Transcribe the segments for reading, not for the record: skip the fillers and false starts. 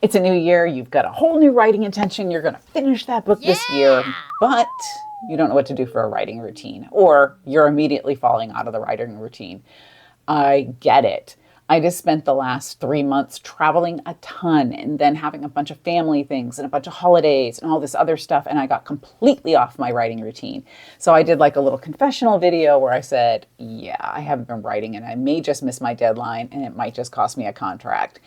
It's a new year. You've got a whole new writing intention. You're going to finish that book this year, but you don't know what to do for a writing routine, or you're immediately falling out of the writing routine. I get it. I just spent the last 3 months traveling a ton and then having a bunch of family things and a bunch of holidays and all this other stuff. And I got completely off my writing routine. So I did like a little confessional video where I said, yeah, I haven't been writing and I may just miss my deadline and it might just cost me a contract,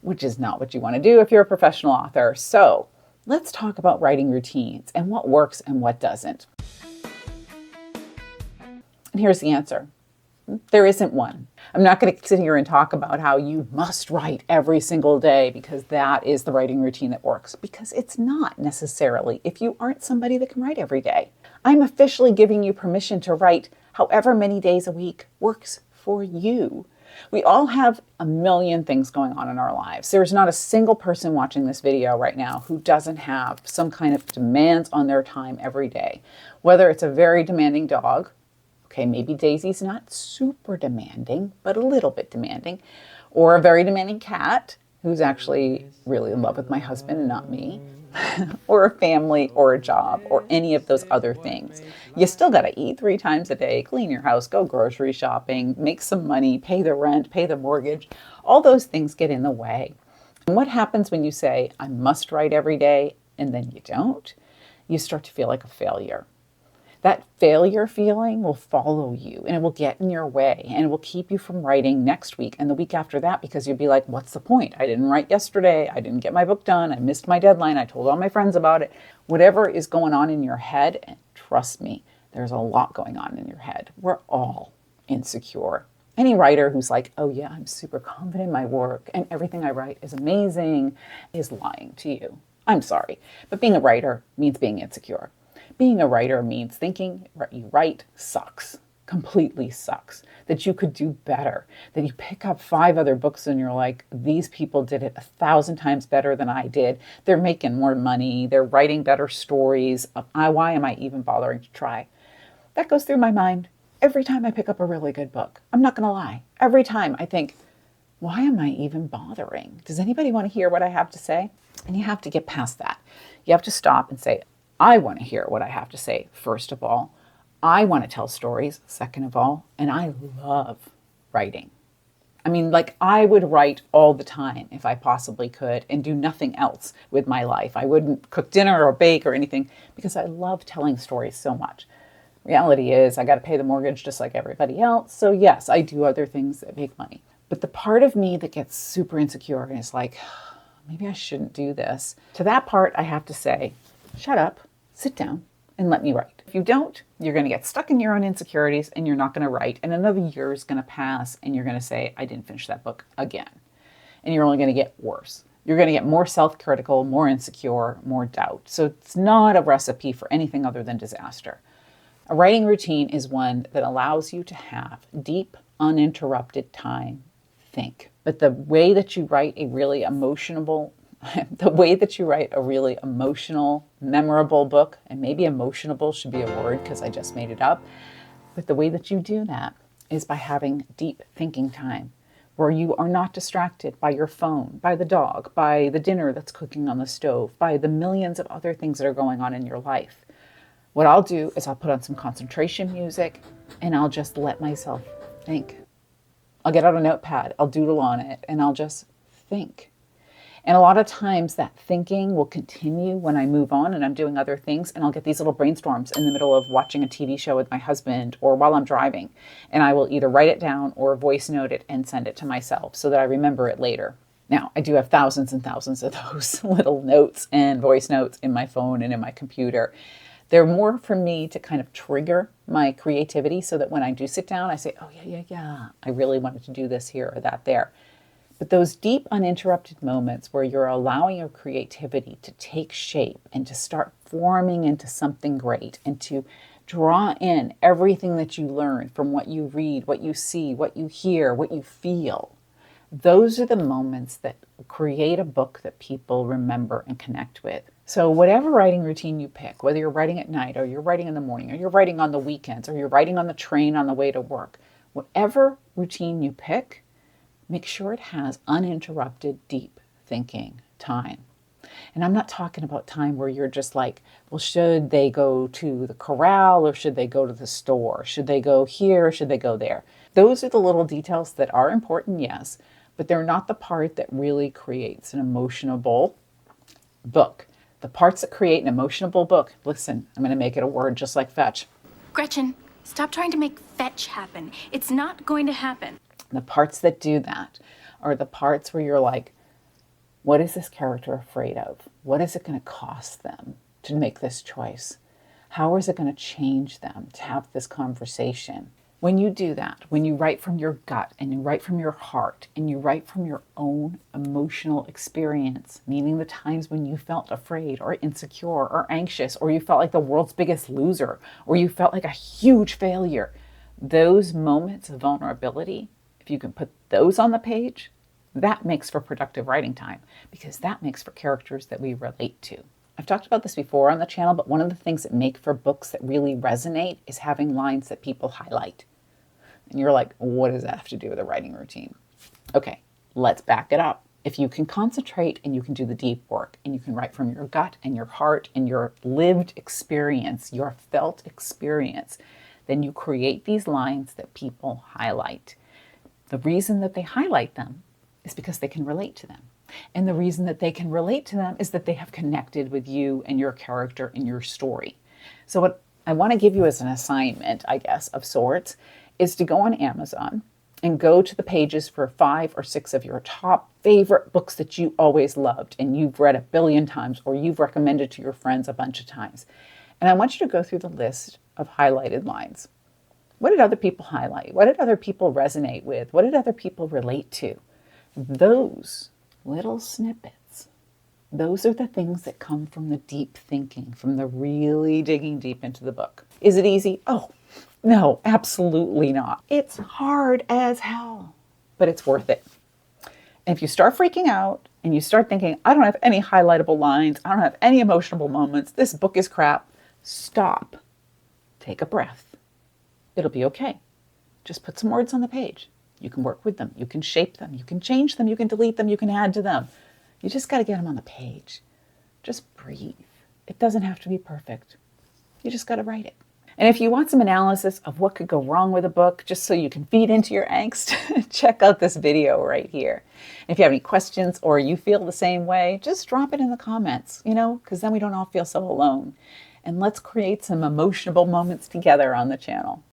which is not what you want to do if you're a professional author. So let's talk about writing routines and what works and what doesn't. And here's the answer. There isn't one. I'm not going to sit here and talk about how you must write every single day because that is the writing routine that works, because it's not necessarily if you aren't somebody that can write every day. I'm officially giving you permission to write however many days a week works for you. We all have a million things going on in our lives. There's not a single person watching this video right now who doesn't have some kind of demands on their time every day. Whether it's a very demanding dog, okay, maybe Daisy's not super demanding, but a little bit demanding, or a very demanding cat who's actually really in love with my husband and not me, or a family or a job or any of those other things. You still got to eat 3 times a day, clean your house, go grocery shopping, make some money, pay the rent, pay the mortgage. All those things get in the way. And what happens when you say, I must write every day, and then you don't? You start to feel like a failure. That failure feeling will follow you and it will get in your way and it will keep you from writing next week and the week after that, because you'll be like, what's the point? I didn't write yesterday. I didn't get my book done. I missed my deadline. I told all my friends about it. Whatever is going on in your head, and trust me, there's a lot going on in your head. We're all insecure. Any writer who's like, oh yeah, I'm super confident in my work and everything I write is amazing is lying to you. I'm sorry, but being a writer means being insecure. Being a writer means thinking what you write sucks, completely sucks, that you could do better, that you pick up 5 other books and you're like, these people did it 1,000 times better than I did. They're making more money. They're writing better stories. Why am I even bothering to try? That goes through my mind every time I pick up a really good book. I'm not going to lie. Every time I think, why am I even bothering? Does anybody want to hear what I have to say? And you have to get past that. You have to stop and say, I want to hear what I have to say, first of all. I want to tell stories, second of all. And I love writing. I mean, like, I would write all the time if I possibly could and do nothing else with my life. I wouldn't cook dinner or bake or anything because I love telling stories so much. Reality is I got to pay the mortgage just like everybody else. So yes, I do other things that make money. But the part of me that gets super insecure and is like, maybe I shouldn't do this. To that part, I have to say, shut up. Sit down and let me write. If you don't, you're going to get stuck in your own insecurities and you're not going to write. And another year is going to pass and you're going to say, I didn't finish that book again. And you're only going to get worse. You're going to get more self-critical, more insecure, more doubt. So it's not a recipe for anything other than disaster. A writing routine is one that allows you to have deep, uninterrupted time. Think. But the way that you write a really emotional memorable book, and maybe emotionable should be a word because I just made it up, but the way that you do that is by having deep thinking time where you are not distracted by your phone, by the dog, by the dinner that's cooking on the stove, by the millions of other things that are going on in your life. What I'll do is I'll put on some concentration music and I'll just let myself think. I'll get out a notepad, I'll doodle on it, and I'll just think. And a lot of times that thinking will continue when I move on and I'm doing other things, and I'll get these little brainstorms in the middle of watching a TV show with my husband or while I'm driving. And I will either write it down or voice note it and send it to myself so that I remember it later. Now, I do have thousands and thousands of those little notes and voice notes in my phone and in my computer. They're more for me to kind of trigger my creativity so that when I do sit down, I say, oh yeah, I really wanted to do this here or that there. But those deep, uninterrupted moments where you're allowing your creativity to take shape and to start forming into something great and to draw in everything that you learn from what you read, what you see, what you hear, what you feel, those are the moments that create a book that people remember and connect with. So whatever writing routine you pick, whether you're writing at night or you're writing in the morning or you're writing on the weekends or you're writing on the train on the way to work, whatever routine you pick, make sure it has uninterrupted, deep thinking time. And I'm not talking about time where you're just like, well, should they go to the corral or should they go to the store? Should they go here or should they go there? Those are the little details that are important, yes, but they're not the part that really creates an emotional book. The parts that create an emotional book, listen, I'm going to make it a word just like fetch. Gretchen, stop trying to make fetch happen. It's not going to happen. The parts that do that are the parts where you're like, what is this character afraid of? What is it going to cost them to make this choice? How is it going to change them to have this conversation? When you do that, when you write from your gut and you write from your heart and you write from your own emotional experience, meaning the times when you felt afraid or insecure or anxious, or you felt like the world's biggest loser, or you felt like a huge failure, those moments of vulnerability, if you can put those on the page, that makes for productive writing time, because that makes for characters that we relate to. I've talked about this before on the channel, but one of the things that make for books that really resonate is having lines that people highlight. And you're like, what does that have to do with a writing routine? Okay, let's back it up. If you can concentrate and you can do the deep work and you can write from your gut and your heart and your lived experience, your felt experience, then you create these lines that people highlight. The reason that they highlight them is because they can relate to them. And the reason that they can relate to them is that they have connected with you and your character and your story. So what I want to give you as an assignment, I guess, of sorts, is to go on Amazon and go to the pages for 5 or 6 of your top favorite books that you always loved and you've read 1 billion times or you've recommended to your friends a bunch of times. And I want you to go through the list of highlighted lines. What did other people highlight? What did other people resonate with? What did other people relate to? Those little snippets, those are the things that come from the deep thinking, from the really digging deep into the book. Is it easy? Oh, no, absolutely not. It's hard as hell, but it's worth it. And if you start freaking out and you start thinking, I don't have any highlightable lines, I don't have any emotional moments, this book is crap, stop. Take a breath. It'll be okay. Just put some words on the page. You can work with them. You can shape them. You can change them. You can delete them. You can add to them. You just got to get them on the page. Just breathe. It doesn't have to be perfect. You just got to write it. And if you want some analysis of what could go wrong with a book, just so you can feed into your angst, check out this video right here. And if you have any questions or you feel the same way, just drop it in the comments, because then we don't all feel so alone. And let's create some emotional moments together on the channel.